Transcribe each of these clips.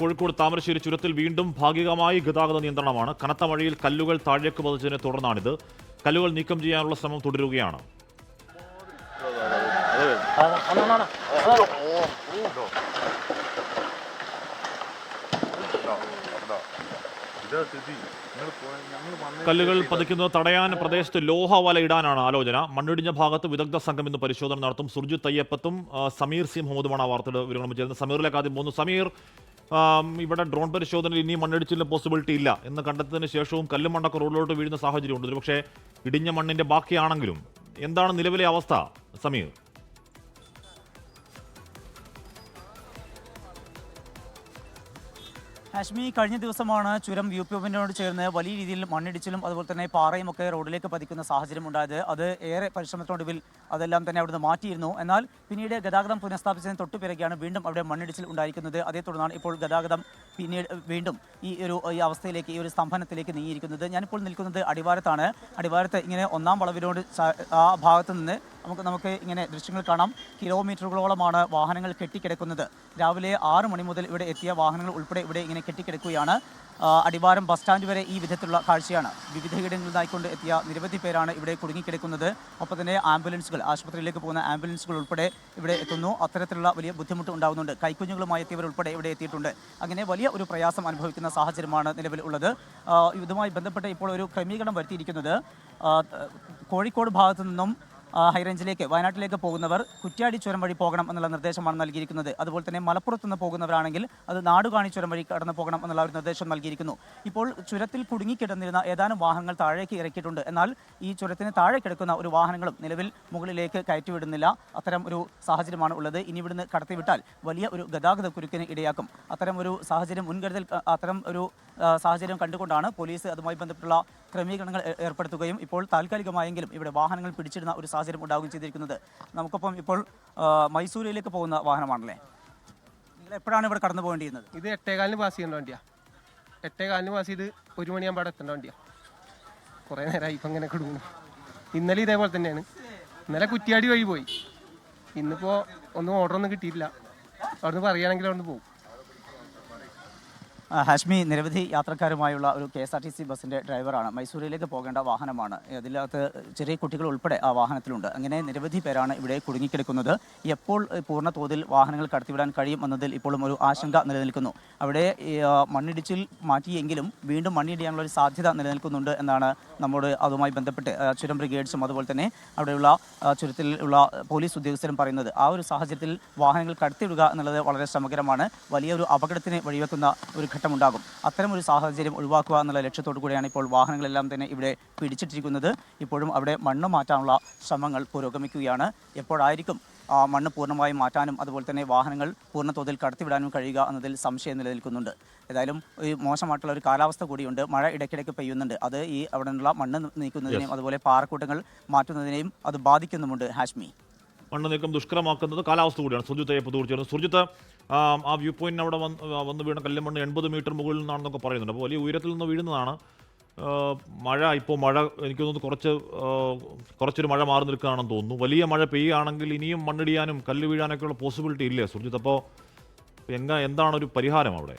കോഴിക്കോട് താമരശ്ശേരി ചുരത്തിൽ വീണ്ടും ഭാഗികമായി ഗതാഗത നിയന്ത്രണമാണ്. കനത്ത മഴയിൽ കല്ലുകൾ താഴേക്ക് പതിച്ചതിനെ തുടർന്നാണിത്. കല്ലുകൾ നീക്കം ചെയ്യാനുള്ള ശ്രമം തുടരുകയാണ്. കല്ലുകൾ പതിക്കുന്നത് തടയാൻ പ്രദേശത്ത് ലോഹവല ഇടാനാണ് ആലോചന. മണ്ണിടിഞ്ഞ ഭാഗത്ത് വിദഗ്ധ സംഘം ഇന്ന് പരിശോധന നടത്തും. സുർജിത്ത് തയ്യപ്പത്തും സമീർ സി മുഹമ്മദുമാണ് ആ വാർത്തയുടെ വിവരങ്ങൾ ചേർന്നത്. സമീറിലേക്ക് ആദ്യം പോകുന്നു. സമീർ, ഇവിടെ ഡ്രോൺ പരിശോധനയിൽ ഇനി മണ്ണിടിച്ചിലിന് പോസിബിലിറ്റി ഇല്ല എന്ന് കണ്ടെത്തിയതിനു ശേഷവും കല്ലും മണ്ണൊക്കെ റോഡിലോട്ട് വീഴുന്ന സാഹചര്യമുണ്ട്. പക്ഷേ ഇടിഞ്ഞ മണ്ണിന്റെ ബാക്കിയാണെങ്കിലും എന്താണ് നിലവിലെ അവസ്ഥ സമീർ? ഹാഷ്മി, കഴിഞ്ഞ ദിവസമാണ് ചുരം വ്യൂ പോയിന്റിനോട് ചേർന്ന് വലിയ രീതിയിൽ മണ്ണിടിച്ചിലും അതുപോലെ തന്നെ പാറയും ഒക്കെ റോഡിലേക്ക് പതിക്കുന്ന സാഹചര്യം ഉണ്ടായത്. അത് ഏറെ പരിശ്രമത്തിനൊടുവിൽ അതെല്ലാം തന്നെ അവിടുന്ന് മാറ്റിയിരുന്നു. എന്നാൽ പിന്നീട് ഗതാഗതം പുനഃസ്ഥാപിച്ചതിന് തൊട്ടുപിറകെയാണ് വീണ്ടും അവിടെ മണ്ണിടിച്ചിൽ ഉണ്ടായിരിക്കുന്നത്. അതേ തുടർന്നാണ് ഇപ്പോൾ ഗതാഗതം പിന്നീട് വീണ്ടും ഈ അവസ്ഥയിലേക്ക്, ഈ ഒരു സ്തംഭനത്തിലേക്ക് നീങ്ങിയിരിക്കുന്നത്. ഞാനിപ്പോൾ നിൽക്കുന്നത് അടിവാരത്താണ്. അടിവാരത്ത് ഇങ്ങനെ ഒന്നാം വളവിനോട് ആ ഭാഗത്ത് നിന്ന് നമുക്ക് ഇങ്ങനെ ദൃശ്യങ്ങൾ കാണാം. കിലോമീറ്ററുകളോളമാണ് വാഹനങ്ങൾ കെട്ടിക്കിടക്കുന്നത്. രാവിലെ 6 മണി മുതൽ ഇവിടെ എത്തിയ വാഹനങ്ങൾ ഉൾപ്പെടെ ഇവിടെ ഇങ്ങനെ കെട്ടിക്കിടക്കുകയാണ്. അടിവാരം ബസ് സ്റ്റാൻഡ് വരെ ഈ വിധത്തിലുള്ള കാഴ്ചയാണ്. വിവിധയിടങ്ങളിൽ നിന്നായിക്കൊണ്ട് എത്തിയ നിരവധി പേരാണ് ഇവിടെ കുടുങ്ങിക്കിടക്കുന്നത്. ഒപ്പം തന്നെ ആംബുലൻസുകൾ, ആശുപത്രിയിലേക്ക് പോകുന്ന ആംബുലൻസുകൾ ഉൾപ്പെടെ ഇവിടെ എത്തുന്നു. അത്തരത്തിലുള്ള വലിയ ബുദ്ധിമുട്ട് ഉണ്ടാകുന്നുണ്ട്. കൈക്കുഞ്ഞുങ്ങളുമായി എത്തിയവർ ഉൾപ്പെടെ ഇവിടെ എത്തിയിട്ടുണ്ട്. അങ്ങനെ വലിയ ഒരു പ്രയാസം അനുഭവിക്കുന്ന സാഹചര്യമാണ് നിലവിൽ ഉള്ളത്. ഇതുമായി ബന്ധപ്പെട്ട് ഇപ്പോൾ ഒരു ക്രമീകരണം വരുത്തിയിരിക്കുന്നത്, കോഴിക്കോട് ഭാഗത്തു നിന്നും ഹൈറേഞ്ചിലേക്ക്, വയനാട്ടിലേക്ക് പോകുന്നവർ കുറ്റ്യാടി ചുരം വഴി പോകണം എന്നുള്ള നിർദ്ദേശമാണ് നൽകിയിരിക്കുന്നത്. അതുപോലെ തന്നെ മലപ്പുറത്ത് നിന്ന് പോകുന്നവരാണെങ്കിൽ അത് നാടുകാണി ചുരം വഴി കടന്നു പോകണം എന്നുള്ള ഒരു നിർദ്ദേശം നൽകിയിരിക്കുന്നു. ഇപ്പോൾ ചുരത്തിൽ കുടുങ്ങിക്കിടന്നിരുന്ന ഏതാനും വാഹനങ്ങൾ താഴേക്ക് ഇറക്കിയിട്ടുണ്ട്. എന്നാൽ ഈ ചുരത്തിന് താഴെ കിടക്കുന്ന ഒരു വാഹനങ്ങളും നിലവിൽ മുകളിലേക്ക് കയറ്റിവിടുന്നില്ല. അത്തരം ഒരു സാഹചര്യമാണ് ഉള്ളത്. ഇനി ഇവിടുന്ന് കടത്തിവിട്ടാൽ വലിയ ഒരു ഗതാഗത കുരുക്കിന് ഇടയാക്കും. അത്തരം ഒരു സാഹചര്യം അത്തരം ഒരു സാഹചര്യം കണ്ടുകൊണ്ടാണ് പോലീസ് അതുമായി ബന്ധപ്പെട്ടുള്ള ക്രമീകരണങ്ങൾ ഏർപ്പെടുത്തുകയും ഇപ്പോൾ താൽക്കാലികമായെങ്കിലും ഇവിടെ വാഹനങ്ങൾ പിടിച്ചിടുന്ന ഒരു സാഹചര്യം ഉണ്ടാവുകയും ചെയ്തിരിക്കുന്നത്. നമുക്കൊപ്പം ഇപ്പോൾ മൈസൂരിലേക്ക് പോകുന്ന വാഹനമാണല്ലേ? നിങ്ങൾ എപ്പോഴാണ് ഇവിടെ കടന്നു പോകേണ്ടിയിരുന്നത്? ഇത് 8:15 പാസ് ചെയ്യേണ്ട വണ്ടിയാ. 8:15 പാസ് ചെയ്ത് 1 മണിയാകുമ്പോൾ അവിടെ എത്തേണ്ട വണ്ടിയാ. കുറേ നേരമായി ഇപ്പം ഇങ്ങനെ കൊടുക്കുന്നു. ഇന്നലെ ഇതേപോലെ തന്നെയാണ്. ഇന്നലെ കുറ്റ്യാടി വഴി പോയി. ഇന്നിപ്പോൾ ഒന്നും ഓർഡറൊന്നും കിട്ടിയിട്ടില്ല. അവിടുന്ന് പറയുകയാണെങ്കിൽ അവിടുന്ന് പോകും. ഹാഷ്മി, നിരവധി യാത്രക്കാരുമായുള്ള ഒരു KSRTC ബസ്സിൻ്റെ ഡ്രൈവറാണ്. മൈസൂരിലേക്ക് പോകേണ്ട വാഹനമാണ്. അതിനകത്ത് ചെറിയ കുട്ടികൾ ഉൾപ്പെടെ ആ വാഹനത്തിലുണ്ട്. അങ്ങനെ നിരവധി പേരാണ് ഇവിടെ കുടുങ്ങിക്കിടക്കുന്നത്. എപ്പോൾ പൂർണ്ണ തോതിൽ വാഹനങ്ങൾ കടത്തിവിടാൻ കഴിയും എന്നതിൽ ഇപ്പോഴും ഒരു ആശങ്ക നിലനിൽക്കുന്നു. അവിടെ മണ്ണിടിച്ചിൽ മാറ്റിയെങ്കിലും വീണ്ടും മണ്ണിടിയാനുള്ള ഒരു സാധ്യത നിലനിൽക്കുന്നുണ്ട് എന്നാണ് നമ്മോട് അതുമായി ബന്ധപ്പെട്ട് ചുരം ബ്രിഗേഡ്സും അതുപോലെ തന്നെ അവിടെയുള്ള ചുരത്തിലുള്ള പോലീസ് ഉദ്യോഗസ്ഥരും പറയുന്നത്. ആ ഒരു സാഹചര്യത്തിൽ വാഹനങ്ങൾ കടത്തിവിടുക എന്നുള്ളത് വളരെ ശ്രമകരമാണ്. വലിയൊരു അപകടത്തിന് വഴിവെക്കുന്ന ഒരു ഘട്ടമുണ്ടാകും. അത്തരം ഒരു സാഹചര്യം ഒഴിവാക്കുക എന്നുള്ള ലക്ഷ്യത്തോടു കൂടിയാണ് ഇപ്പോൾ വാഹനങ്ങളെല്ലാം തന്നെ ഇവിടെ പിടിച്ചിട്ടിരിക്കുന്നത്. ഇപ്പോഴും അവിടെ മണ്ണ് മാറ്റാനുള്ള ശ്രമങ്ങൾ പുരോഗമിക്കുകയാണ്. എപ്പോഴായിരിക്കും മണ്ണ് പൂർണ്ണമായും മാറ്റാനും അതുപോലെ തന്നെ വാഹനങ്ങൾ പൂർണ്ണതോതിൽ കടത്തിവിടാനും കഴിയുക എന്നതിൽ സംശയം നിലനിൽക്കുന്നുണ്ട്. ഏതായാലും ഈ മോശമായിട്ടുള്ള ഒരു കാലാവസ്ഥ കൂടിയുണ്ട്. മഴ ഇടയ്ക്കിടയ്ക്ക് പെയ്യുന്നുണ്ട്. അത് ഈ അവിടെ നിന്നുള്ള മണ്ണ് നീക്കുന്നതിനെയും അതുപോലെ പാറക്കൂട്ടങ്ങൾ മാറ്റുന്നതിനെയും അത് ബാധിക്കുന്നുമുണ്ട്. ഹാഷ്മി, മണ്ണ് നീക്കം ദുഷ്കരമാക്കുന്നത് കാലാവസ്ഥ കൂടിയാണ്. സുർജിത്ത് തീർച്ചയായും. സുർജിത്ത്, ആ വ്യൂ പോയിന്റിന് അവിടെ വന്ന് വീണ കല്ലുമണ്ണ് 80 മീറ്റർ മുകളിൽ നിന്നാണെന്നൊക്കെ പറയുന്നുണ്ട്. അപ്പോൾ വലിയ ഉയരത്തിൽ നിന്ന് വീഴുന്നതാണ്. മഴ എനിക്ക് തോന്നുന്നു കുറച്ചൊരു മഴ മാറി നിൽക്കുകയാണെന്ന് തോന്നുന്നു. വലിയ മഴ പെയ്യുകയാണെങ്കിൽ ഇനിയും മണ്ണിടിയാനും കല്ല് വീഴാനൊക്കെയുള്ള പോസിബിലിറ്റി ഇല്ലേ സുർജിത്ത്? അപ്പോൾ എന്താണ് ഒരു പരിഹാരം അവിടെ?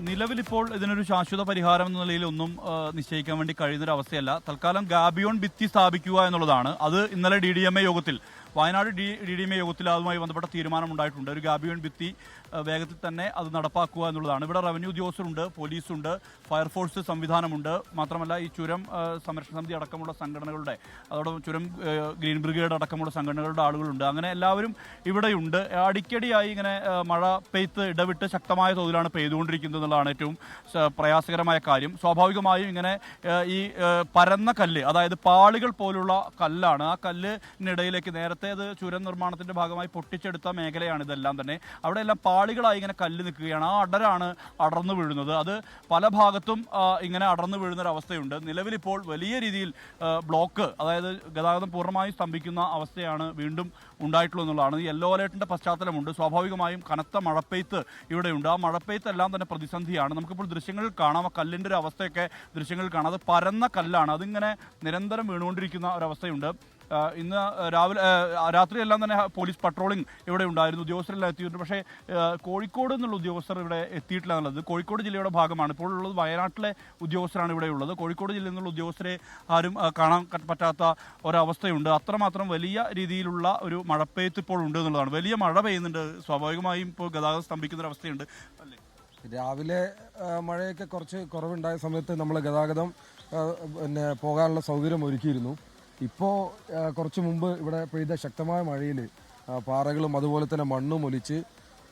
നിലവിലിപ്പോൾ ഇതിനൊരു ശാശ്വത പരിഹാരം എന്ന നിലയിൽ ഒന്നും നിശ്ചയിക്കാൻ വേണ്ടി കഴിയുന്നൊരവസ്ഥയല്ല. തൽക്കാലം ഗാബിയോൺ ഭിത്തി സ്ഥാപിക്കുക എന്നുള്ളതാണ്. അത് ഇന്നലെ DDMA യോഗത്തിൽ, വയനാട് DDMA യോഗത്തിൽ അതുമായി ബന്ധപ്പെട്ട തീരുമാനമുണ്ടായിട്ടുണ്ട്. ഒരു ഗാബിയോൺ ഭിത്തി വേഗത്തിൽ തന്നെ അത് നടപ്പാക്കുക എന്നുള്ളതാണ്. ഇവിടെ റവന്യൂ ഉദ്യോഗസ്ഥരുണ്ട്, പോലീസുണ്ട്, ഫയർഫോഴ്സ് സംവിധാനമുണ്ട്. മാത്രമല്ല ഈ ചുരം സംരക്ഷണ സമിതി അടക്കമുള്ള സംഘടനകളുടെ, അതോടൊപ്പം ചുരം ഗ്രീൻ ബ്രിഗേഡ് അടക്കമുള്ള സംഘടനകളുടെ ആളുകളുണ്ട്. അങ്ങനെ എല്ലാവരും ഇവിടെയുണ്ട്. അടിക്കടിയായി ഇങ്ങനെ മഴ പെയ്ത്ത് ഇടവിട്ട് ശക്തമായ തോതിലാണ് പെയ്തുകൊണ്ടിരിക്കുന്നത് എന്നുള്ളതാണ് ഏറ്റവും പ്രയാസകരമായ കാര്യം. സ്വാഭാവികമായും ഇങ്ങനെ ഈ പരന്ന കല്ല്, അതായത് പാളികൾ പോലുള്ള കല്ലാണ്. ആ കല്ലിനിടയിലേക്ക് നേരത്തേത് ചുരം നിർമ്മാണത്തിന്റെ ഭാഗമായി പൊട്ടിച്ചെടുത്ത മേഖലയാണ് ഇതെല്ലാം തന്നെ. അവിടെയെല്ലാം പാളികളായി ഇങ്ങനെ കല്ല് നിൽക്കുകയാണ്. ആ അടരാണ് അടർന്നു വീഴുന്നത്. അത് പല ഭാഗത്തും ഇങ്ങനെ അടർന്നു വീഴുന്നൊരവസ്ഥയുണ്ട്. നിലവിലിപ്പോൾ വലിയ രീതിയിൽ ബ്ലോക്ക്, അതായത് ഗതാഗതം പൂർണ്ണമായും സ്തംഭിക്കുന്ന അവസ്ഥയാണ് വീണ്ടും ഉണ്ടായിട്ടുള്ളത് എന്നുള്ളതാണ്. ഈ യെല്ലോ അലേർട്ടിന്റെ പശ്ചാത്തലമുണ്ട്. സ്വാഭാവികമായും കനത്ത മഴപ്പെയ്ത്ത് ഇവിടെയുണ്ട്. ആ മഴപ്പെയ്ത്ത് എല്ലാം തന്നെ പ്രതിസന്ധിയാണ്. നമുക്കിപ്പോൾ ദൃശ്യങ്ങളിൽ കാണാം. ആ കല്ലിൻ്റെ ഒരു അവസ്ഥയൊക്കെ ദൃശ്യങ്ങളിൽ കാണാം. അത് പരന്ന കല്ലാണ്. അതിങ്ങനെ നിരന്തരം വീണുകൊണ്ടിരിക്കുന്ന ഒരവസ്ഥയുണ്ട്. ഇന്ന് രാത്രിയെല്ലാം തന്നെ പോലീസ് പട്രോളിംഗ് ഇവിടെ ഉണ്ടായിരുന്നു, ഉദ്യോഗസ്ഥരെല്ലാം എത്തിയിട്ടുണ്ട്. പക്ഷേ കോഴിക്കോട് നിന്നുള്ള ഉദ്യോഗസ്ഥർ ഇവിടെ എത്തിയിട്ടില്ല എന്നുള്ളത്. കോഴിക്കോട് ജില്ലയുടെ ഭാഗമാണ് ഇപ്പോൾ ഉള്ളത്. വയനാട്ടിലെ ഉദ്യോഗസ്ഥരാണ് ഇവിടെ ഉള്ളത്. കോഴിക്കോട് ജില്ലയിൽ നിന്നുള്ള ഉദ്യോഗസ്ഥരെ ആരും കാണാൻ പറ്റാത്ത ഒരവസ്ഥയുണ്ട്. അത്രമാത്രം വലിയ രീതിയിലുള്ള ഒരു മഴപ്പെയ്ത്ത് ഇപ്പോൾ ഉണ്ട് എന്നുള്ളതാണ്. വലിയ മഴ പെയ്യുന്നുണ്ട്, സ്വാഭാവികമായും ഇപ്പോൾ ഗതാഗതം സ്തംഭിക്കുന്ന ഒരു അവസ്ഥയുണ്ട് അല്ലേ? രാവിലെ മഴയൊക്കെ കുറച്ച് കുറവുണ്ടായ സമയത്ത് നമ്മൾ ഗതാഗതം പിന്നെ പോകാനുള്ള സൗകര്യം ഒരുക്കിയിരുന്നു. ഇപ്പോൾ കുറച്ച് മുമ്പ് ഇവിടെ പെയ്ത ശക്തമായ മഴയിൽ പാറകളും അതുപോലെ തന്നെ മണ്ണും ഒലിച്ച്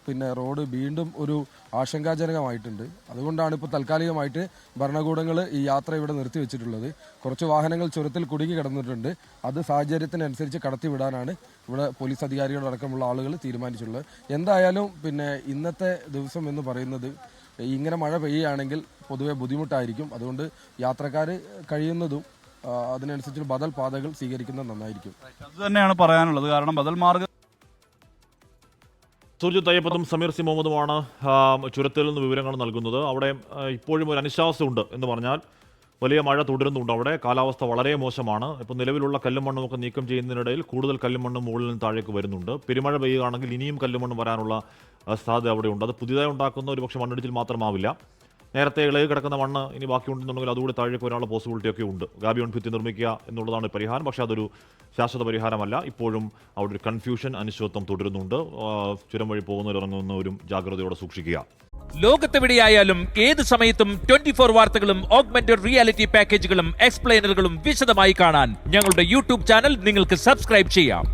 പിന്നെ റോഡ് വീണ്ടും ഒരു ആശങ്കാജനകമായിട്ടുണ്ട്. അതുകൊണ്ടാണ് ഇപ്പോൾ താൽക്കാലികമായിട്ട് ഭരണകൂടങ്ങൾ ഈ യാത്ര ഇവിടെ നിർത്തിവെച്ചിട്ടുള്ളത്. കുറച്ച് വാഹനങ്ങൾ ചുരത്തിൽ കുടുങ്ങി കിടന്നിട്ടുണ്ട്. അത് സാഹചര്യത്തിനനുസരിച്ച് കടത്തിവിടാനാണ് ഇവിടെ പോലീസ് അധികാരികളടക്കമുള്ള ആളുകൾ തീരുമാനിച്ചിട്ടുള്ളത്. എന്തായാലും പിന്നെ ഇന്നത്തെ ദിവസം എന്ന് പറയുന്നത് ഇങ്ങനെ മഴ പെയ്യുകയാണെങ്കിൽ പൊതുവെ ബുദ്ധിമുട്ടായിരിക്കും. അതുകൊണ്ട് യാത്രക്കാർ കഴിയുന്നതും അതിനനുസരിച്ച് ബദൽ പാതകൾ സ്വീകരിക്കുന്നത് നന്നായിരിക്കും. അത് തന്നെയാണ് പറയാനുള്ളത്. കാരണം ബദൽ മാർഗം സുർജിത് അയ്യപ്പത്തും സമീർ സി മുഹമ്മദുമാണ് ചുരത്തിൽ നിന്ന് വിവരങ്ങൾ നൽകുന്നത്. അവിടെ ഇപ്പോഴും ഒരു അനിശ്വാസമുണ്ട് എന്ന് പറഞ്ഞാൽ വലിയ മഴ തുടരുന്നുണ്ട്. അവിടെ കാലാവസ്ഥ വളരെ മോശമാണ്. ഇപ്പോൾ നിലവിലുള്ള കല്ലും മണ്ണും ഒക്കെ നീക്കം ചെയ്യുന്നതിനിടയിൽ കൂടുതൽ കല്ലും മണ്ണും മുകളിൽ നിന്ന് താഴേക്ക് വരുന്നുണ്ട്. പെരുമഴ പെയ്യുകയാണെങ്കിൽ ഇനിയും കല്ലും മണ്ണും വരാനുള്ള സാധ്യത അവിടെയുണ്ട്. അത് പുതിയതായി ഉണ്ടാക്കുന്ന ഒരു പക്ഷേ മണ്ണിടിച്ചിൽ മാത്രമാവില്ല. നേരത്തെ ഇളകി കിടക്കുന്ന മണ്ണ് ഇനി ബാക്കിയുണ്ടെന്നുണ്ടെങ്കിൽ അതുകൂടി താഴേക്ക് വരാനുള്ള പോസിബിലിറ്റി ഒക്കെ ഉണ്ട്. ഗാബിയോൺ ഭിത്തി നിർമ്മിക്കുക എന്നുള്ളതാണ് പരിഹാരം. പക്ഷേ അതൊരു ശാശ്വത പരിഹാരമല്ല. ഇപ്പോഴും അവിടെ ഒരു കൺഫ്യൂഷൻ, അനിശ്ചിതത്വം തുടരുന്നുണ്ട്. ചുരം വഴി പോകുന്നവരിറങ്ങുന്നവരും ജാഗ്രതയോടെ സൂക്ഷിക്കുക. ലോകത്തെവിടെയായാലും ഏത് സമയത്തും 24 വാർത്തകളും ഓഗ്മെന്റഡ് റിയാലിറ്റി പാക്കേജുകളും എക്സ്പ്ലെയിനറുകളും വിശദമായി കാണാൻ ഞങ്ങളുടെ യൂട്യൂബ് ചാനൽ നിങ്ങൾക്ക് സബ്സ്ക്രൈബ് ചെയ്യാം.